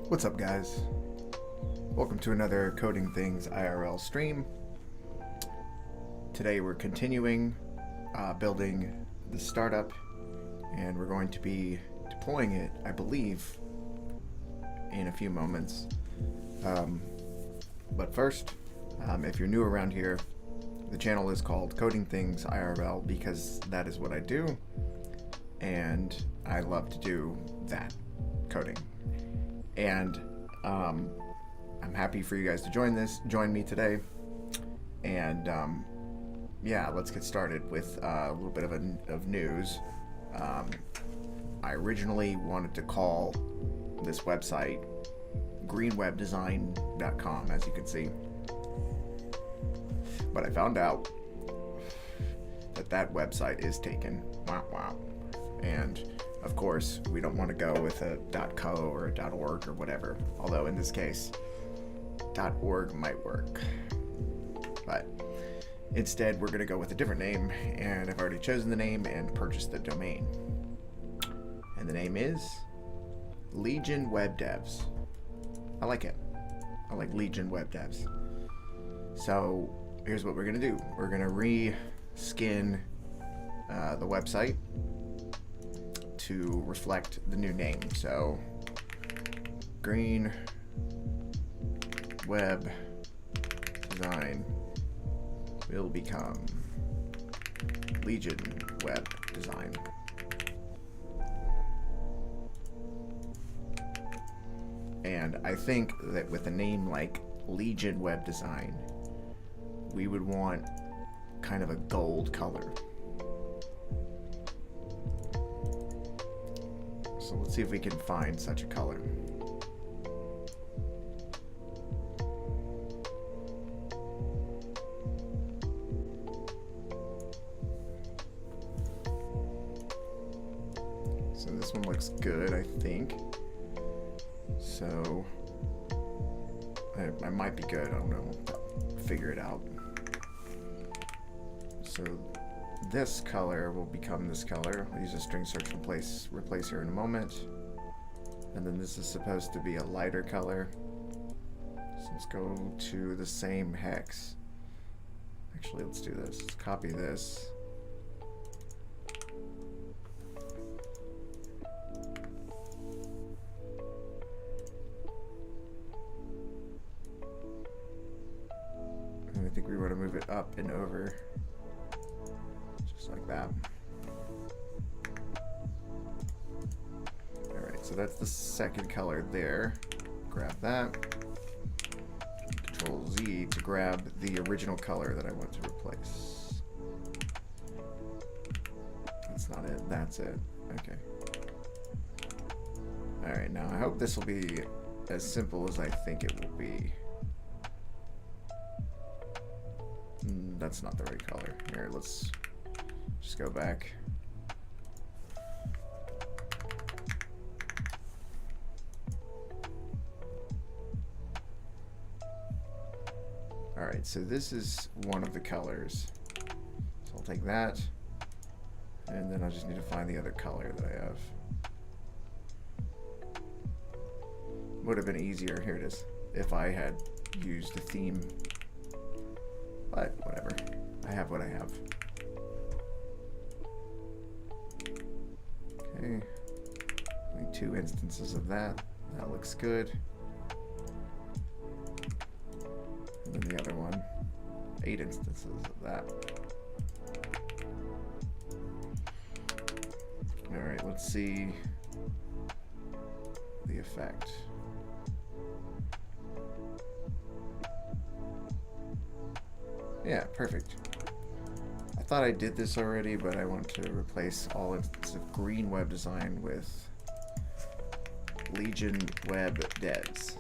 What's up, guys? Welcome to another Coding Things IRL stream. Today we're continuing building the startup, and we're going to be deploying it, I believe, in a few moments. But first, if you're new around here, the channel is called Coding Things IRL because that is what I do, and I love to do that, coding. And I'm happy for you guys to join me today. And yeah, let's get started with a little bit of news. I originally wanted to call this website greenwebdesign.com, as you can see. But I found out that website is taken. Wow. And of course, we don't want to go with a .co or a .org or whatever. Although in this case, .org might work. But instead, we're going to go with a different name, and I've already chosen the name and purchased the domain. And the name is Legion Web Devs. I like it. I like Legion Web Devs. So here's what we're going to do. We're going to reskin the website to reflect the new name. So Green Web Design will become Legion Web Design. And I think that with a name like Legion Web Design, we would want kind of a gold color. So let's see if we can find such a color. So this one looks good, I think. So I might be good, I don't know. Figure it out. So this color will become this color. I'll use a string search replace here in a moment. And then this is supposed to be a lighter color. So let's go to the same hex. Actually, let's do this. Let's copy this. And I think we want to move it up and over. Just like that. Alright, so that's the second color there. Grab that. Control Z to grab the original color that I want to replace. That's not it, that's it. Okay. Alright, now I hope this will be as simple as I think it will be. That's not the right color. Here, let's just go back. Alright, so this is one of the colors. So I'll take that, and then I just need to find the other color that I have. Would have been easier, here it is, if I had used the theme. But whatever, I have what I have. Okay, only 2 instances of that. That looks good. And then the other one, 8 instances of that. All right, let's see the effect. Yeah, perfect. I thought I did this already, but I want to replace all instances of Green Web Design with Legion Web Devs.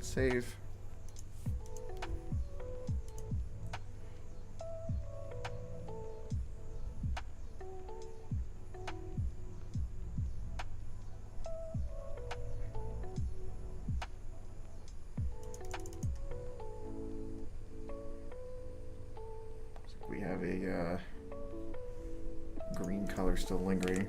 Save. We have a green color still lingering.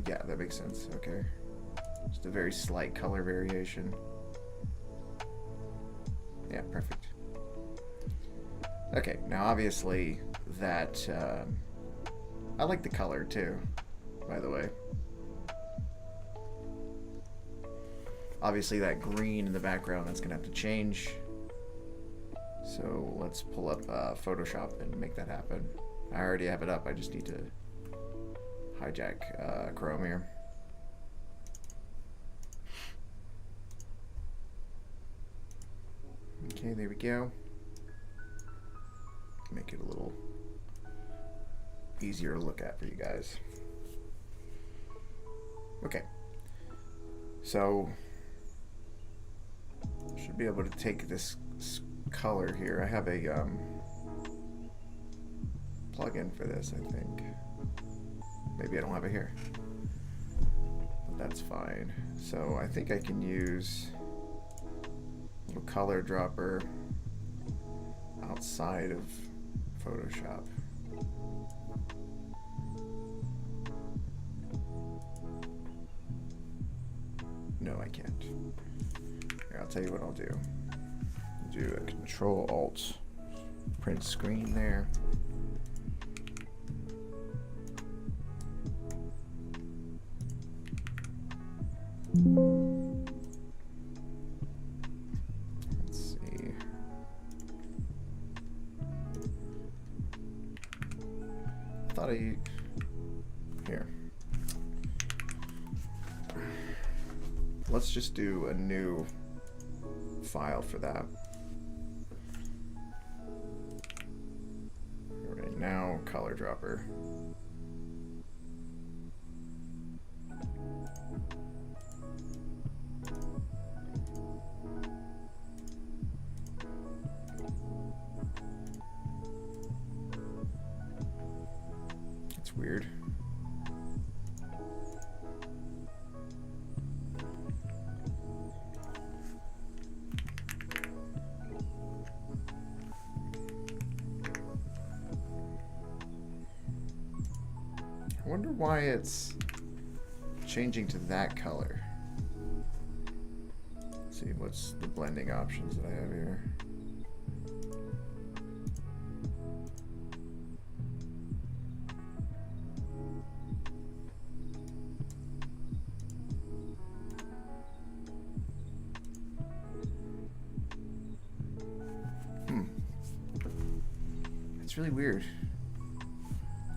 Yeah, that makes sense. Okay. Just a very slight color variation. Yeah, perfect. Okay, now obviously that, I like the color too, by the way. Obviously that green in the background, that's gonna have to change. So let's pull up Photoshop and make that happen. I already have it up, I just need to hijack Chrome here. Okay, there we go. Make it a little easier to look at for you guys. Okay. So, should be able to take this color here. I have a plug-in for this, I think. Maybe I don't have it here. But that's fine. So I think I can use a little color dropper outside of Photoshop. No, I can't. Here, I'll tell you what I'll do. Do a Control-Alt print screen there. Let's see. I thought here. Let's just do a new file for that. Right now, color dropper. It's weird. I wonder why it's changing to that color. Let's see, what's the blending options that I have here? It's really weird.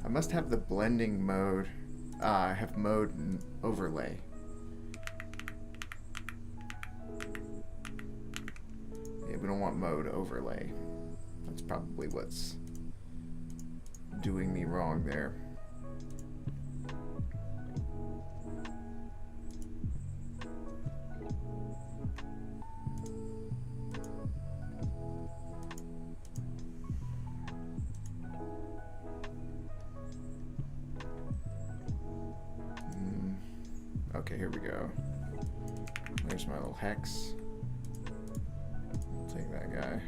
I must have the blending mode. I have mode and overlay. Yeah, we don't want mode overlay. That's probably what's doing me wrong there. Okay, here we go. There's my little hex. Take that guy.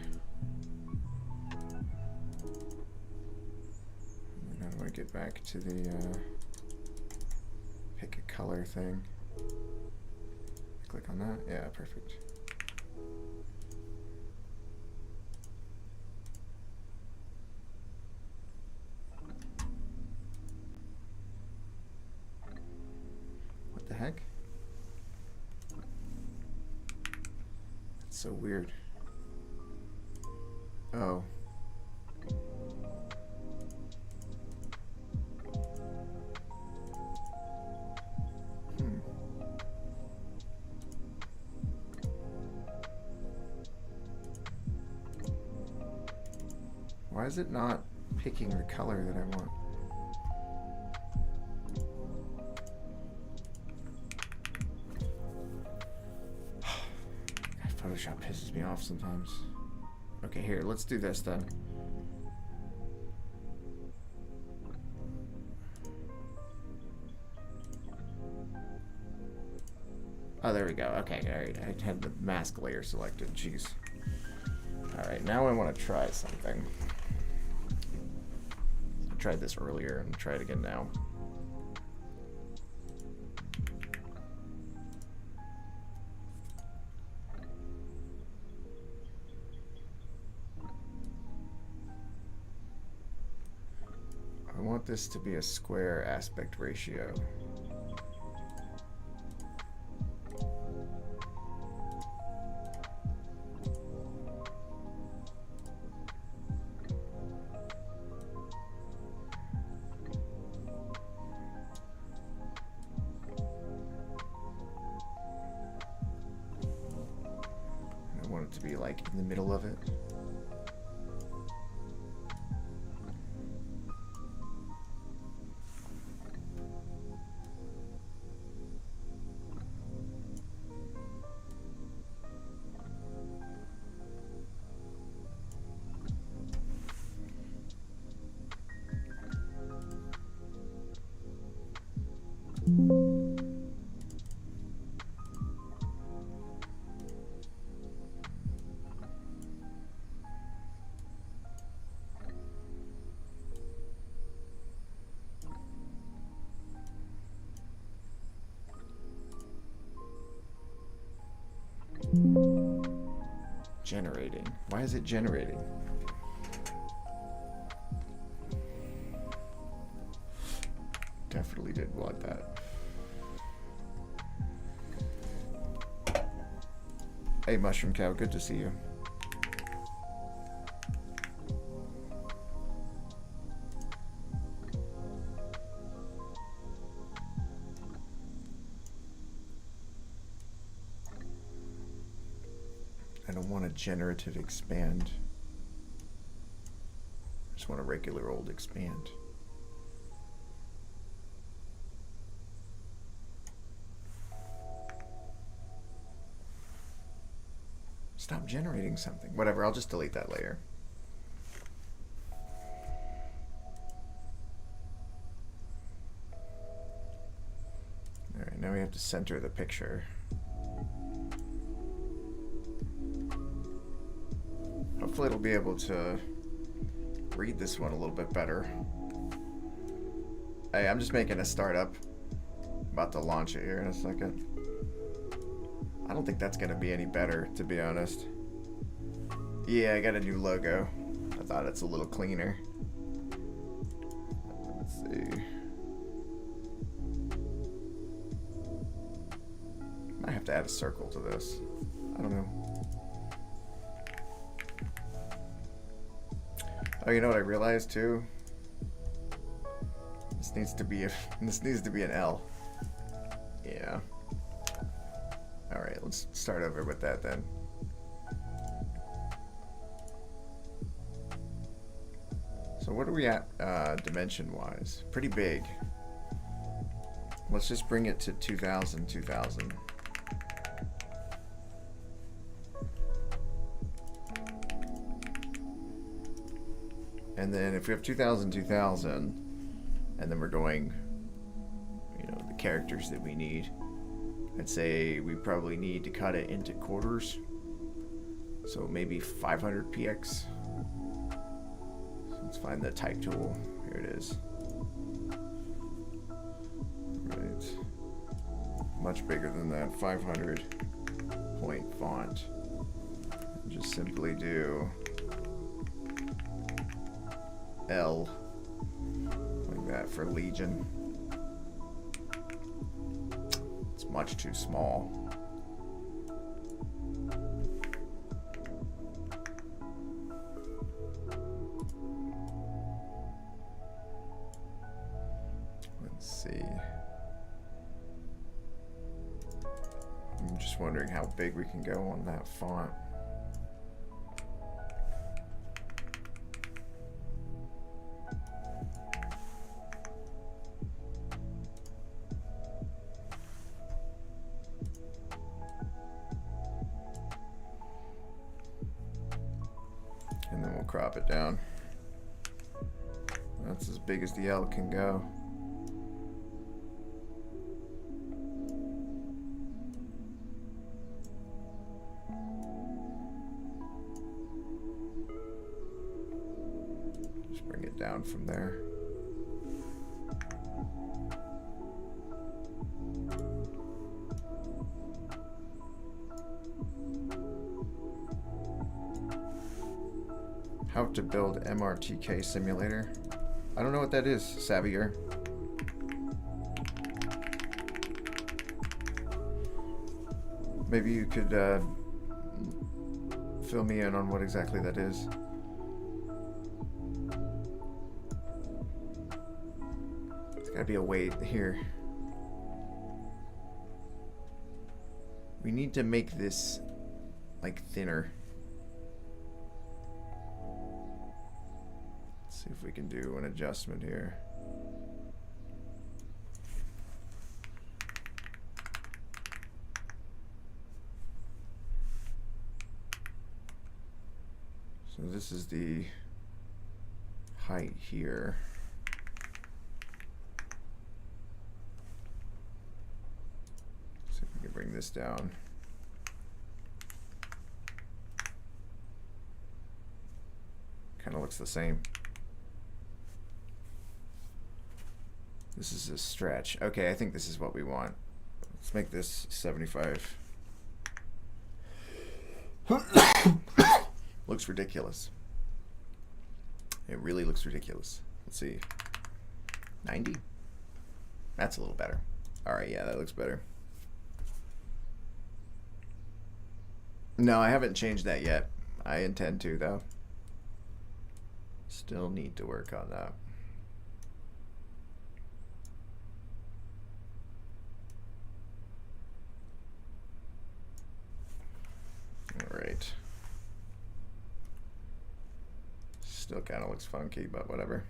And how do I get back to the pick a color thing? Click on that. Yeah, perfect. What the heck? That's so weird. Oh. Why is it not picking the color that I want? Photoshop pisses me off sometimes. Okay, here, let's do this then. Oh, there we go. Okay, alright. I had the mask layer selected. Jeez. Alright, now I want to try something. I tried this earlier and try it again now. I want this to be a square aspect ratio. I want it to be like in the middle of it. Generating. Why is it generating? Definitely did want that. Hey, Mushroom Cow, good to see you. I don't want a generative expand. I just want a regular old expand. Stop generating something. Whatever, I'll just delete that layer. Alright, now we have to center the picture. Hopefully it'll be able to read this one a little bit better. Hey, I'm just making a startup. About to launch it here in a second. I don't think that's gonna be any better, to be honest. Yeah, I got a new logo. I thought it's a little cleaner. Let's see. Might have to add a circle to this. I don't know. Oh, you know what I realized too? This needs to be an L. Yeah. All right, let's start over with that then. So what are we at dimension-wise? Pretty big. Let's just bring it to 2000, 2000. And then if we have 2000, 2000, and then we're going, you know, the characters that we need, I'd say we probably need to cut it into quarters. So maybe 500 px. So let's find the type tool. Here it is. Right. Much bigger than that. 500 point font. And just simply do L like that for Legion. It's much too small. Let's see. I'm just wondering how big we can go on that font. And then we'll crop it down. That's as big as the L can go. it down from there. How to build MRTK simulator. I don't know what that is, Savvier. Maybe you could fill me in on what exactly that is. There's gotta be a way here. We need to make this like thinner. Let's see if we can do an adjustment here. So this is the height here. See if we can bring this down. Kind of looks the same. This is a stretch. Okay, I think this is what we want. Let's make this 75. Looks ridiculous. It really looks ridiculous. Let's see. 90? That's a little better. Alright, yeah, that looks better. No, I haven't changed that yet. I intend to, though. Still need to work on that. Alright. Still kind of looks funky, but whatever.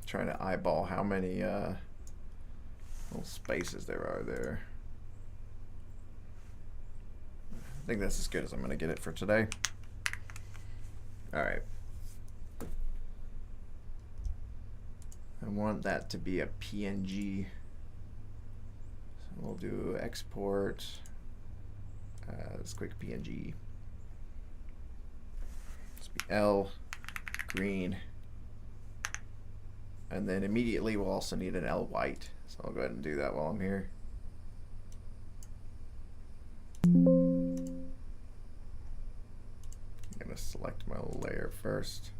Trying to eyeball how many little spaces there are there. I think that's as good as I'm going to get it for today. All right. I want that to be a PNG. So we'll do export as quick PNG. This be L, green. And then immediately we'll also need an L white. So I'll go ahead and do that while I'm here. I'm gonna select my layer first.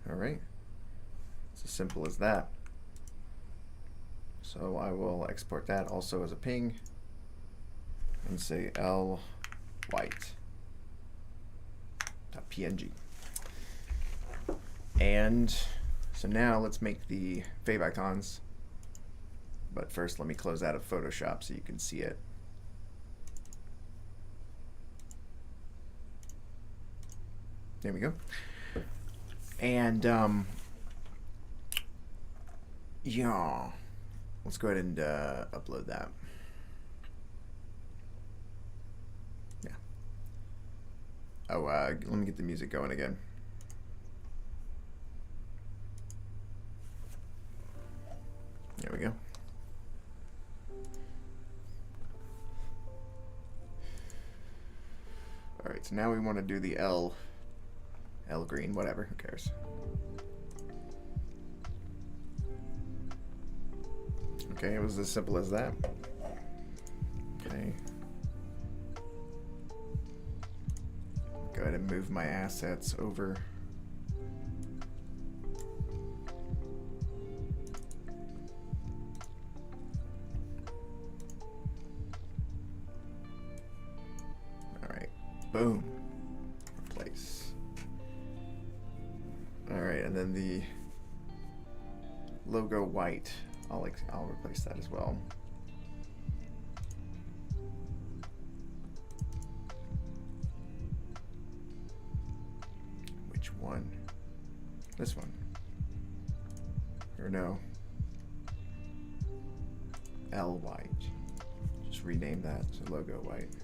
All right, it's as simple as that. So I will export that also as a ping and say L white. .png. And so now let's make the favicons. But first let me close out of Photoshop so you can see it. There we go. And yeah, let's go ahead and upload that. Yeah. Oh, let me get the music going again. There we go. All right, so now we want to do the L green, whatever, who cares? Okay, it was as simple as that. Okay. Go ahead and move my assets over. All right, boom, replace. All right, and then the logo white, I'll replace that as well. Which one? This one. Or no. L white. Just rename that to logo white.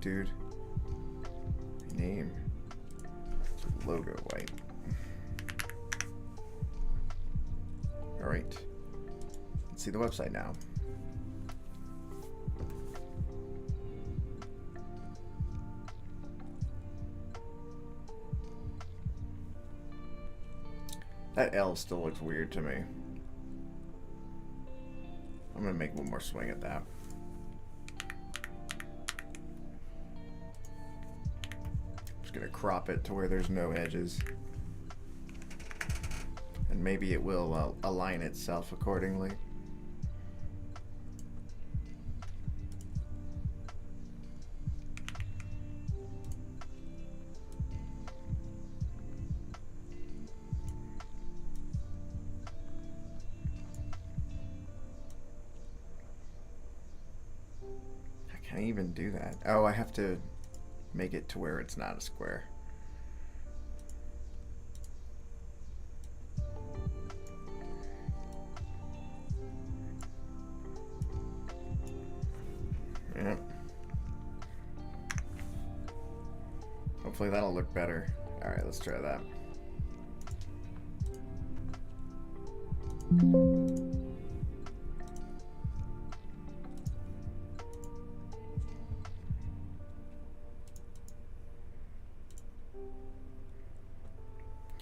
dude. Name. Logo white. Alright. Let's see the website now. That L still looks weird to me. I'm gonna make one more swing at that. Just gonna crop it to where there's no edges. And maybe it will align itself accordingly. Can I even do that? Oh, I have to make it to where it's not a square. Yep. Hopefully that'll look better. All right, let's try that.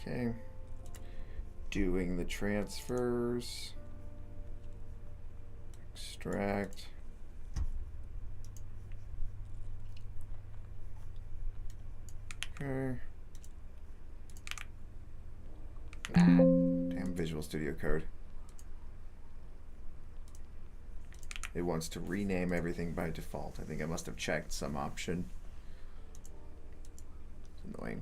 Okay, doing the transfers, extract, okay, damn Visual Studio Code. It wants to rename everything by default. I think I must have checked some option. It's annoying.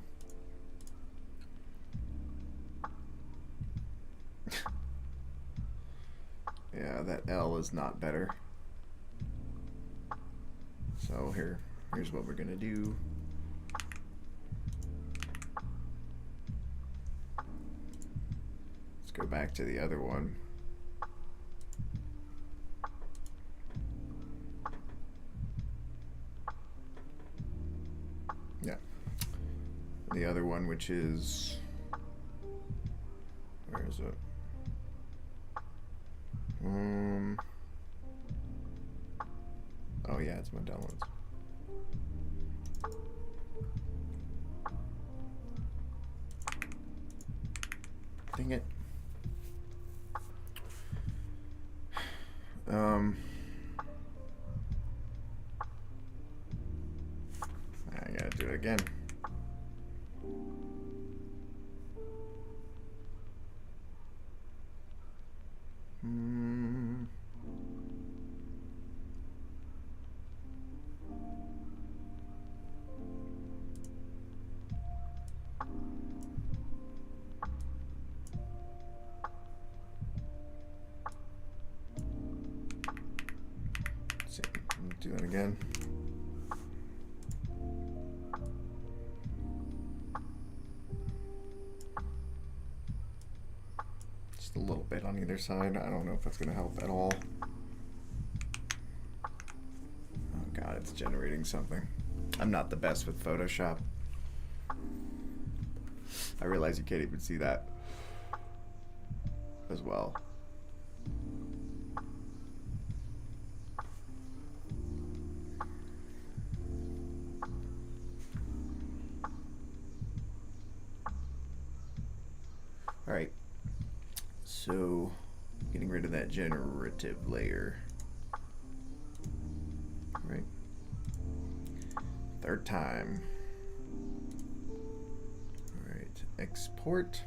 Yeah, that L is not better. So here's what we're gonna do. Let's go back to the other one. Yeah. The other one, which is, where is it? Oh yeah, it's my downloads. Dang it. I gotta do it again. Do that again. Just a little bit on either side. I don't know if that's going to help at all. Oh god, it's generating something. I'm not the best with Photoshop. I realize you can't even see that as well. All right, so getting rid of that generative layer. All right, third time. All right, export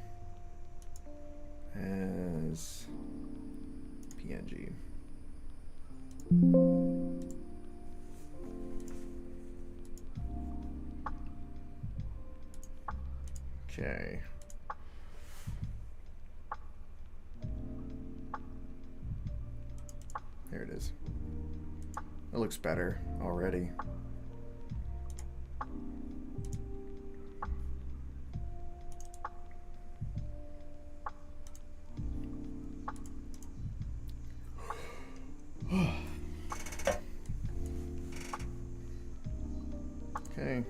as PNG. Okay. There it is. It looks better already. Okay.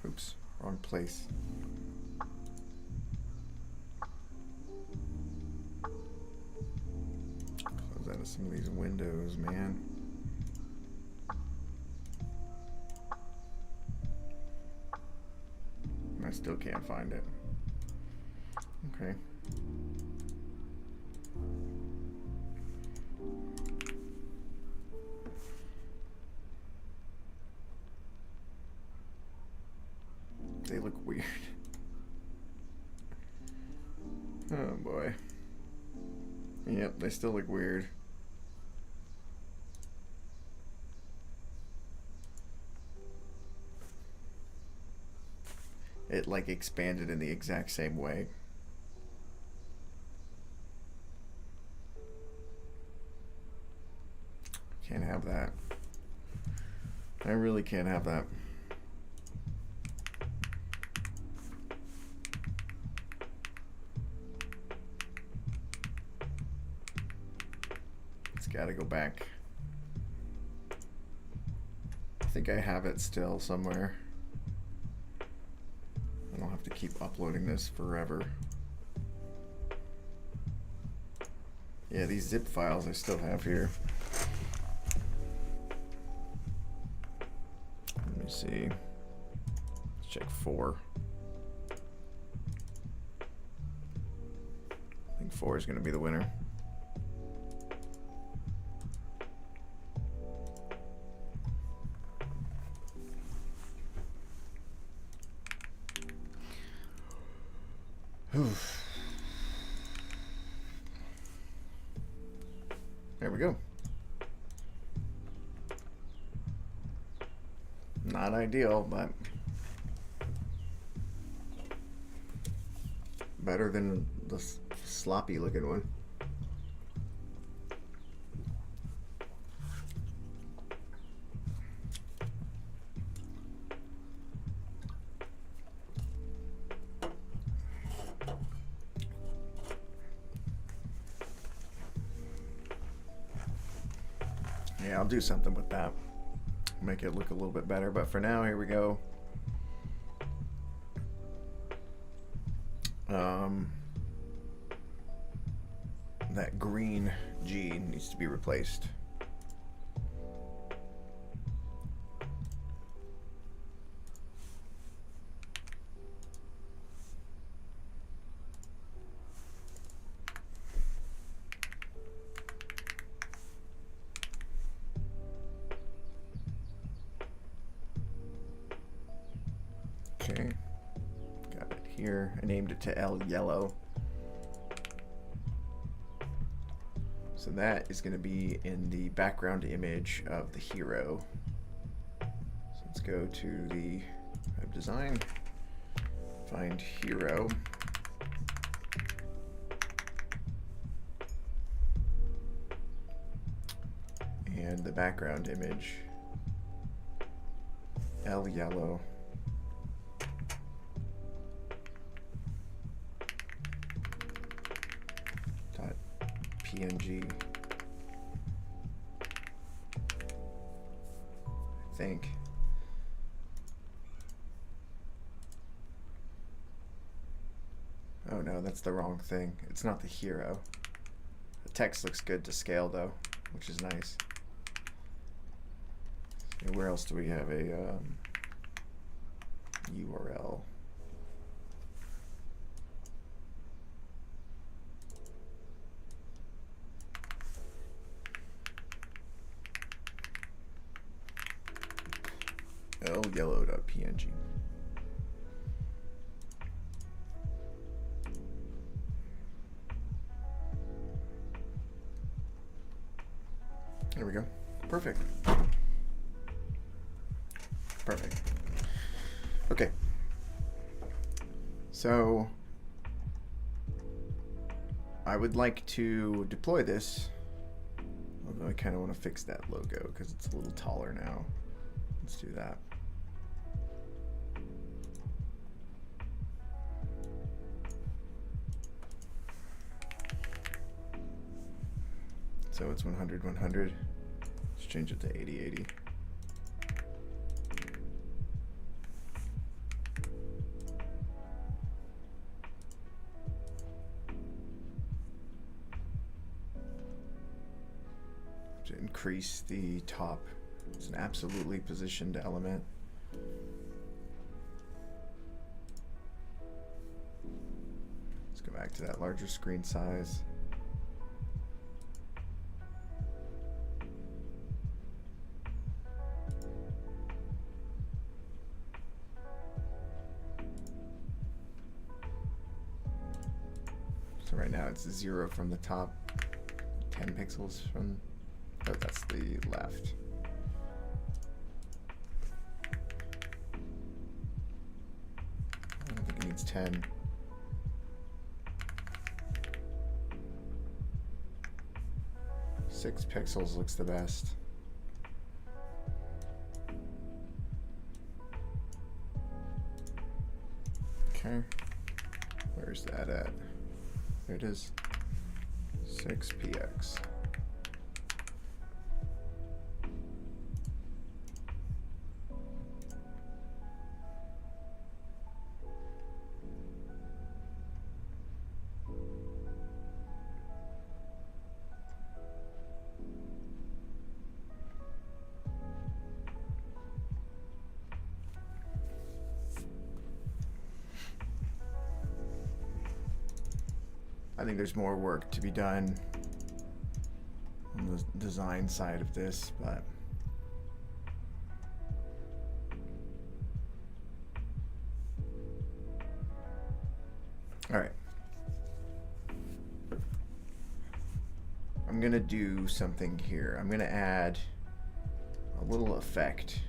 Oops, wrong place. Close out of some of these windows, man. I still can't find it. Okay. They look weird. Oh boy. Yep, they still look weird. It like expanded in the exact same way. Can't have that. I really can't have that. It's gotta go back. I think I have it still somewhere. I don't have to keep uploading this forever. Yeah, these zip files I still have here. Let me see. Let's check 4. I think 4 is going to be the winner. There we go. Not ideal, but better than the sloppy looking one. Yeah, I'll do something with that. Make it look a little bit better, but for now, here we go. That green G needs to be replaced. Okay, got it here. I named it to L yellow. So that is going to be in the background image of the hero. So let's go to the web design, find hero. And the background image, L yellow. PNG, I think. Oh no, that's the wrong thing. It's not the hero. The text looks good to scale though, which is nice. And where else do we have a URL? Lyellow.png. There we go. Perfect. Perfect. Okay. So I would like to deploy this, although I kind of want to fix that logo because it's a little taller now. Let's do that. So it's 100, 100. Let's change it to 8080. To increase the top. It's an absolutely positioned element. Let's go back to that larger screen size. So right now it's 0 from the top, 10 pixels from, oh, that's the left. I don't think it needs 10. Six pixels looks the best. Okay, where's that at? There it is, 6px. I think there's more work to be done on the design side of this, but all right. I'm gonna do something here. I'm gonna add a little effect,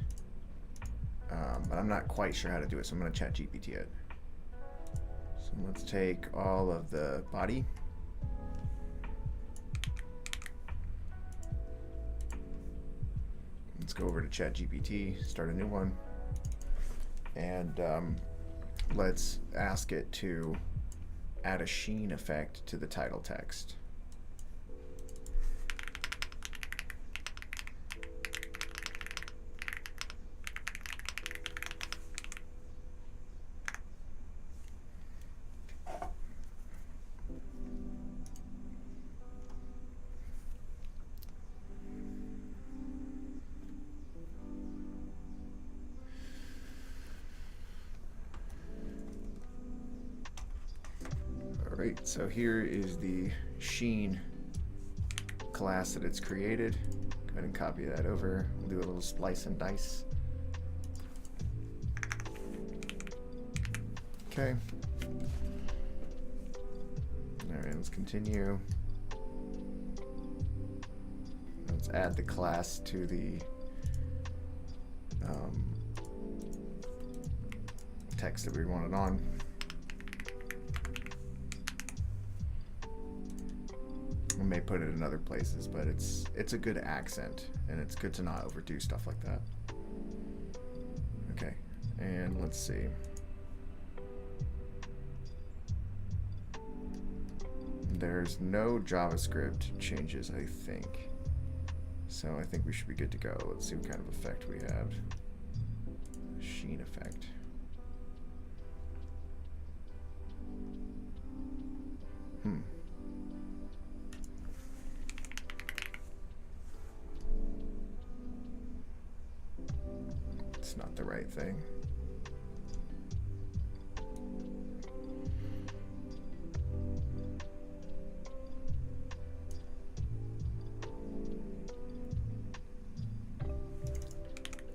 but I'm not quite sure how to do it, so I'm gonna ChatGPT it. So let's take all of the body. Let's go over to ChatGPT, start a new one, and let's ask it to add a sheen effect to the title text. Alright, so here is the sheen class that it's created. Go ahead and copy that over. We'll do a little slice and dice. Okay. Alright, let's continue. Let's add the class to the text that we wanted on. We may put it in other places, but it's a good accent, and it's good to not overdo stuff like that. Okay, and let's see. There's no JavaScript changes, I think. So I think we should be good to go. Let's see what kind of effect we have. Sheen effect. It's not the right thing.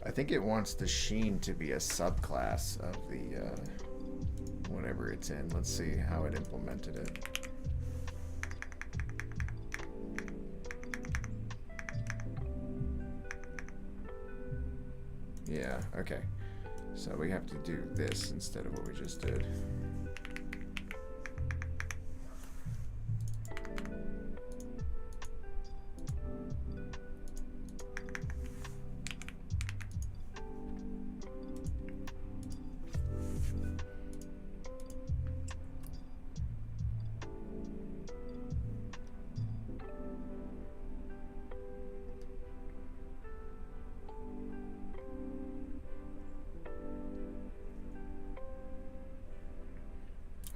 I think it wants the sheen to be a subclass of the whatever it's in. Let's see how it implemented it. Yeah, okay. So we have to do this instead of what we just did.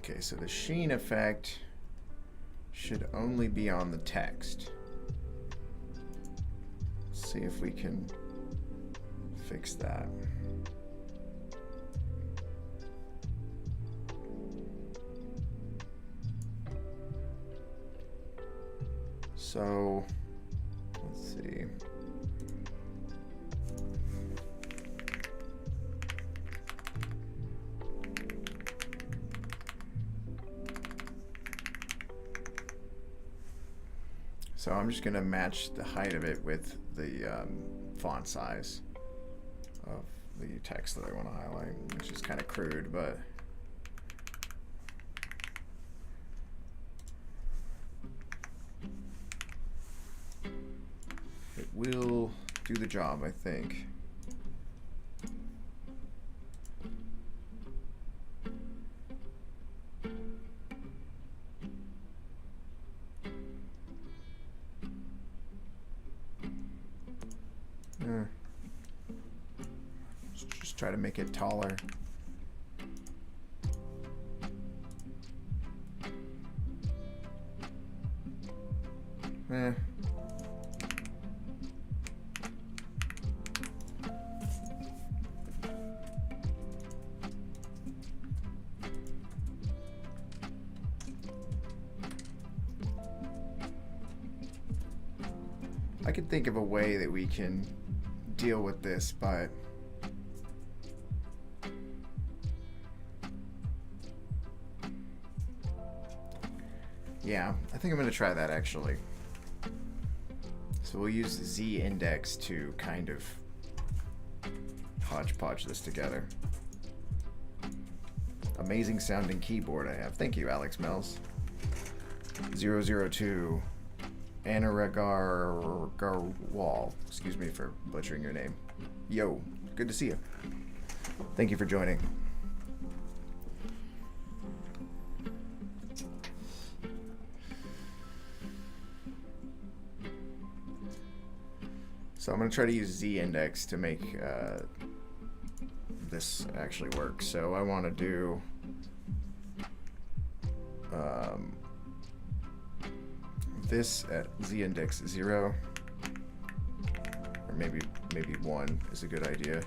Okay, so the sheen effect should only be on the text. Let's see if we can fix that. So, let's see. So I'm just going to match the height of it with the font size of the text that I want to highlight, which is kind of crude, but it will do the job, I think. Just try to make it taller. I could think of a way that we can deal with this, but yeah, I think I'm going to try that actually. So we'll use Z-index to kind of hodgepodge this together. Amazing sounding keyboard I have. Thank you, Alex Mills. 002 Anaragarwal. Excuse me for butchering your name. Yo, good to see you. Thank you for joining. So I'm going to try to use Z-index to make this actually work. So I want to do this at Z-index 0, or maybe 1 is a good idea.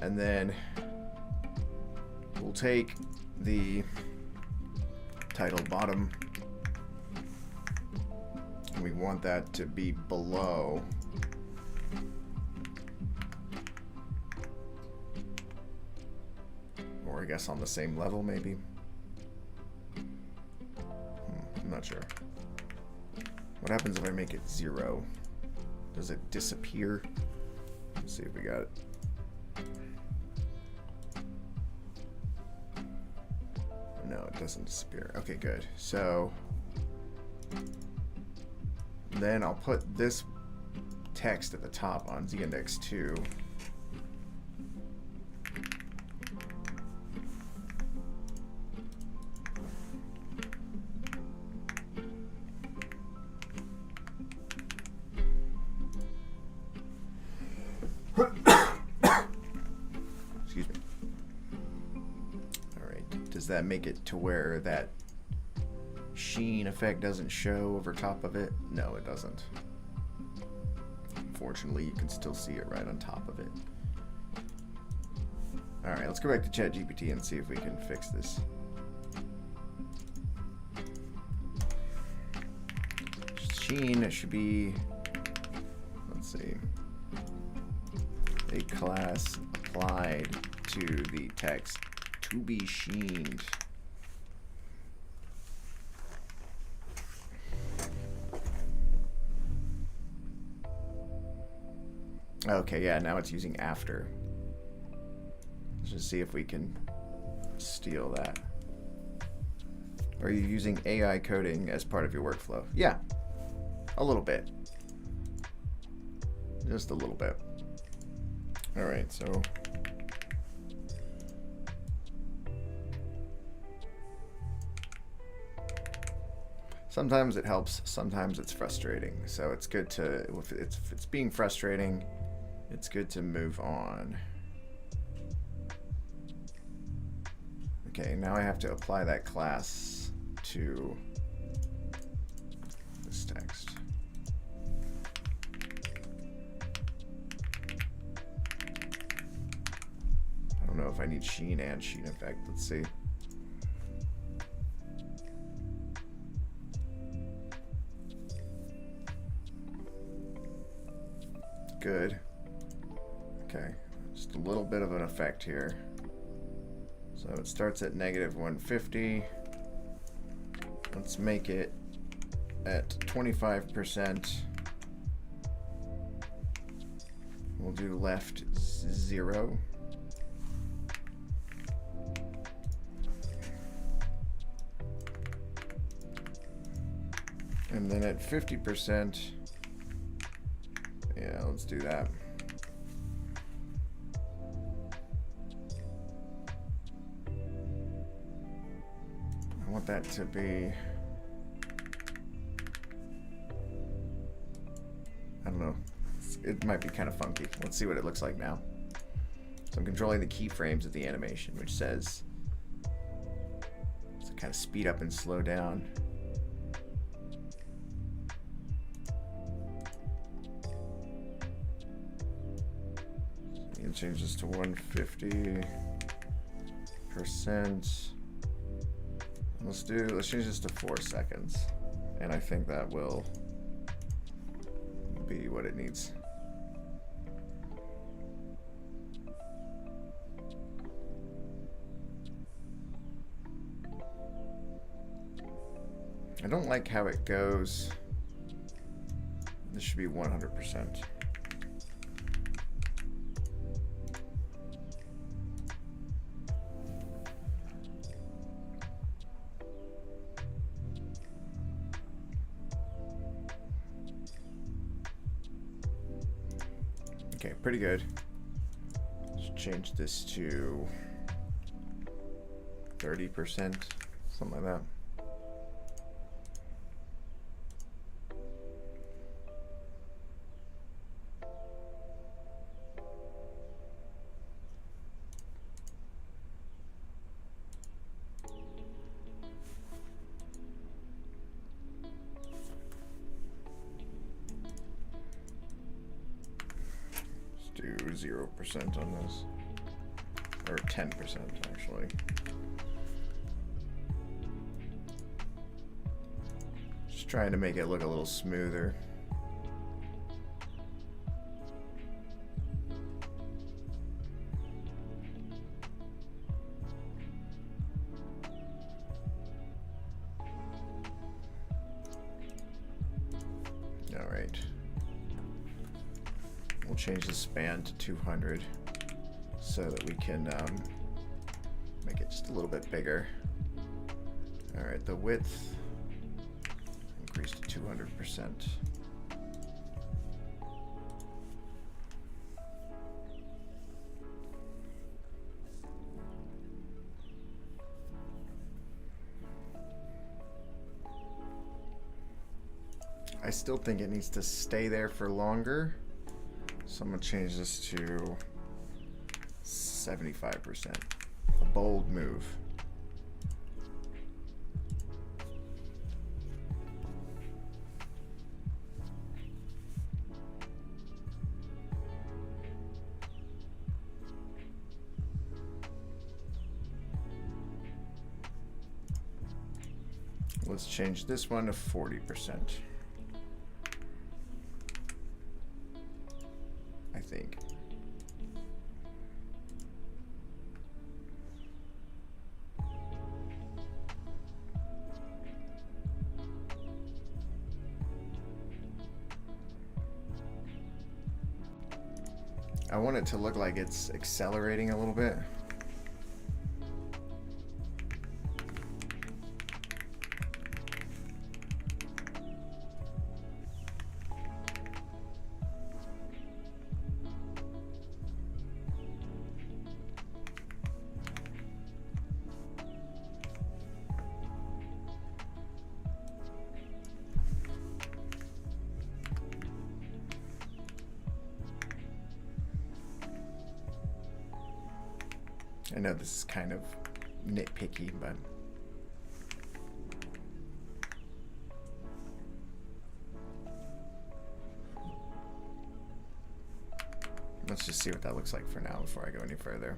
And then we'll take the title bottom, and we want that to be below or I guess on the same level maybe. I'm not sure. What happens if I make it 0? Does it disappear? Let's see if we got it. No, it doesn't disappear. Okay, good. So then I'll put this text at the top on Z-index 2. Excuse me. All right. Does that make it to where that sheen effect doesn't show over top of it? No, it doesn't. Unfortunately, you can still see it right on top of it. All right, let's go back to ChatGPT and see if we can fix this. Sheen should be, let's see, a class applied to the text to be sheened. Okay, yeah, now it's using after. Let's just see if we can steal that. Are you using AI coding as part of your workflow? Yeah, a little bit. Just a little bit. All right, so sometimes it helps, sometimes it's frustrating. So it's good to, if it's being frustrating, it's good to move on. Okay, now I have to apply that class to this text. I don't know if I need sheen and sheen effect. Let's see. Good. Okay, just a little bit of an effect here. So it starts at -150. Let's make it at 25%. We'll do left 0. And then at 50%, yeah, let's do that. I want that to be, I don't know, it might be kind of funky. Let's see what it looks like now. So I'm controlling the keyframes of the animation, which says to kind of speed up and slow down. You can change this to 150%. Let's change this to 4 seconds. And I think that will be what it needs. I don't like how it goes. This should be 100%. Okay, pretty good. Let's change this to 30%, something like that. Do 0% on this, or 10% actually. Just trying to make it look a little smoother. All right. We'll change the span to 200 so that we can make it just a little bit bigger. All right, the width increase to 200%. I still think it needs to stay there for longer. So I'm gonna change this to 75%. A bold move. Let's change this one to 40%. I think. I want it to look like it's accelerating a little bit. I know this is kind of nitpicky, but let's just see what that looks like for now before I go any further.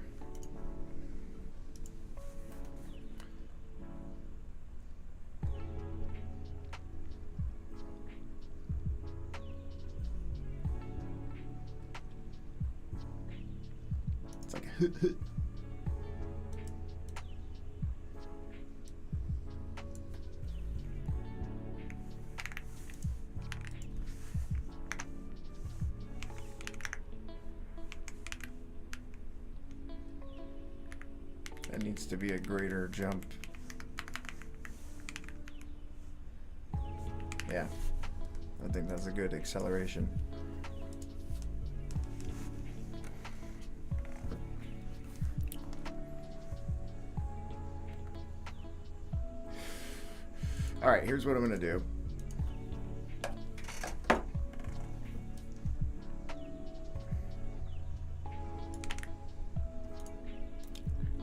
It's like that needs to be a greater jump. Yeah, I think that's a good acceleration. All right, here's what I'm gonna do.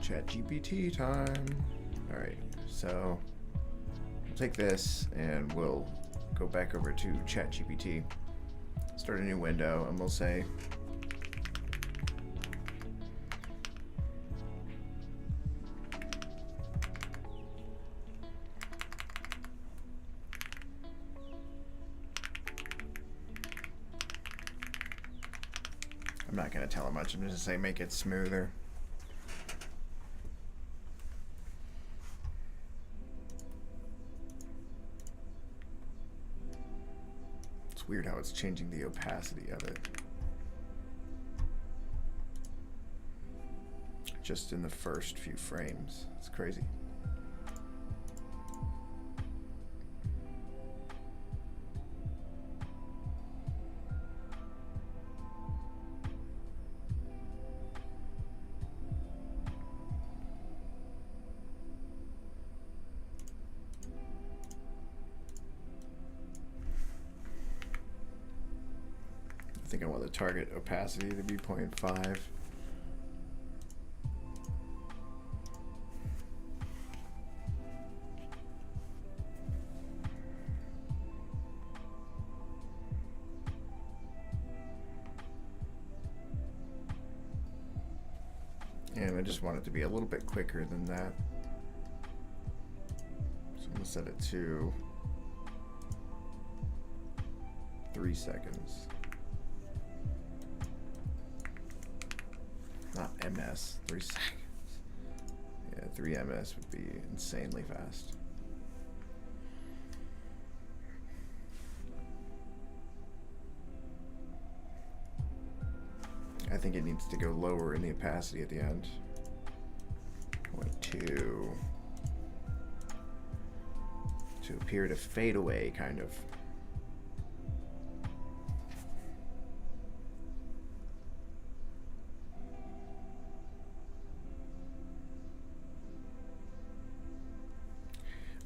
ChatGPT time. All right, so we'll take this and we'll go back over to ChatGPT, start a new window, and we'll say, I'm not going to tell it much, I'm just going to say make it smoother. It's weird how it's changing the opacity of it. Just in the first few frames. It's crazy. I think I want the target opacity to be 0.5. And I just want it to be a little bit quicker than that. So I'm going to set it to 3 seconds. Not ms, 3 seconds. Yeah, 3 ms would be insanely fast. I think it needs to go lower in the opacity at the end. 0.2 to appear to fade away, kind of.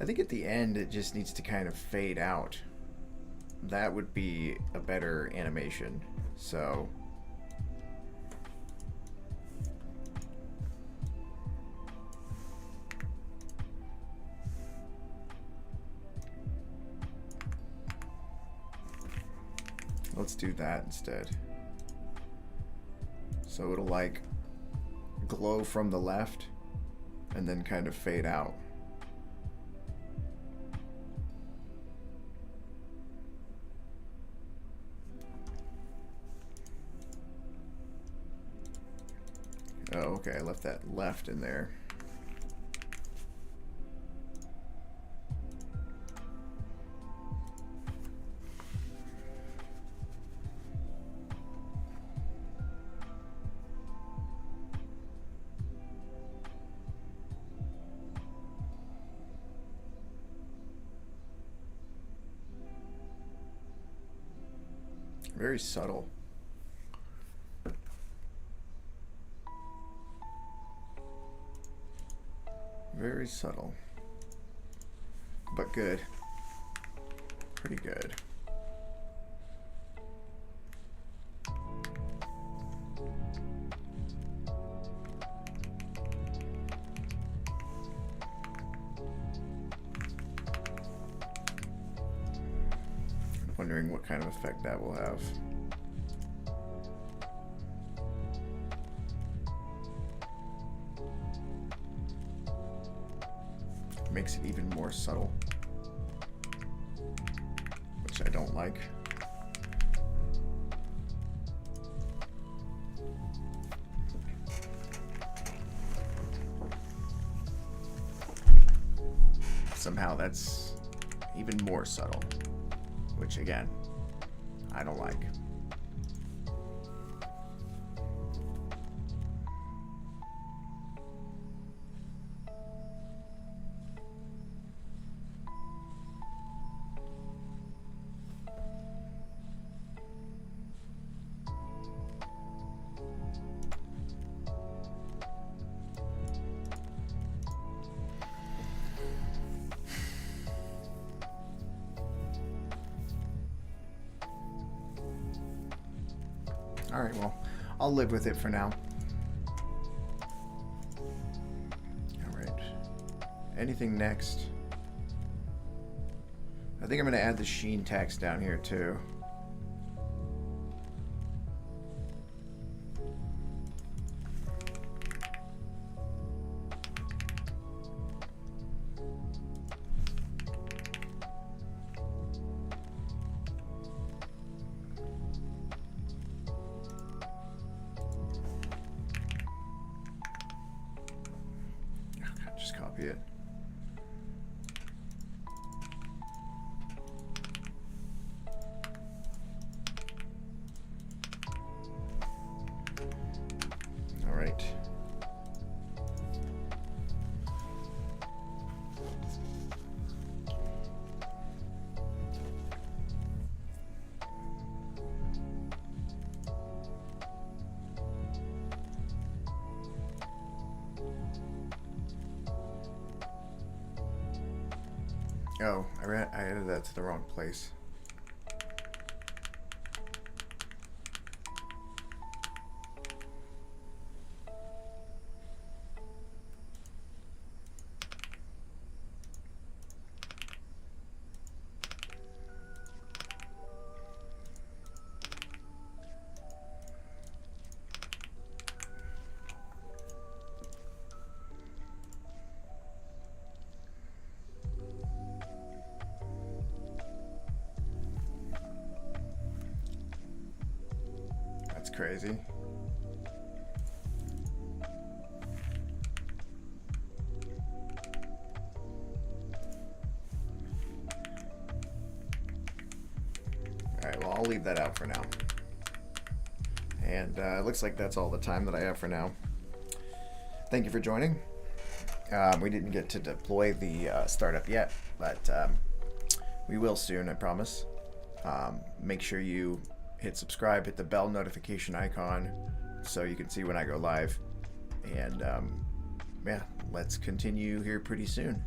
I think at the end it just needs to kind of fade out. That would be a better animation. So let's do that instead. So it'll like glow from the left and then kind of fade out. Oh, okay, I left that left in there. Very subtle. Very subtle. But good. Pretty good. wondering what kind of effect that will have. Makes it even more subtle, which I don't like. Somehow that's even more subtle, which again, I don't like. Alright, well, I'll live with it for now. Alright. Anything next? I think I'm going to add the sheen text down here too. Just copy it. All right. Oh, I added that to the wrong place. That's crazy. Alright, well, I'll leave that out for now. And it looks like that's all the time that I have for now. Thank you for joining. We didn't get to deploy the startup yet, but we will soon, I promise. Make sure you hit subscribe, hit the bell notification icon so you can see when I go live. And yeah, let's continue here pretty soon.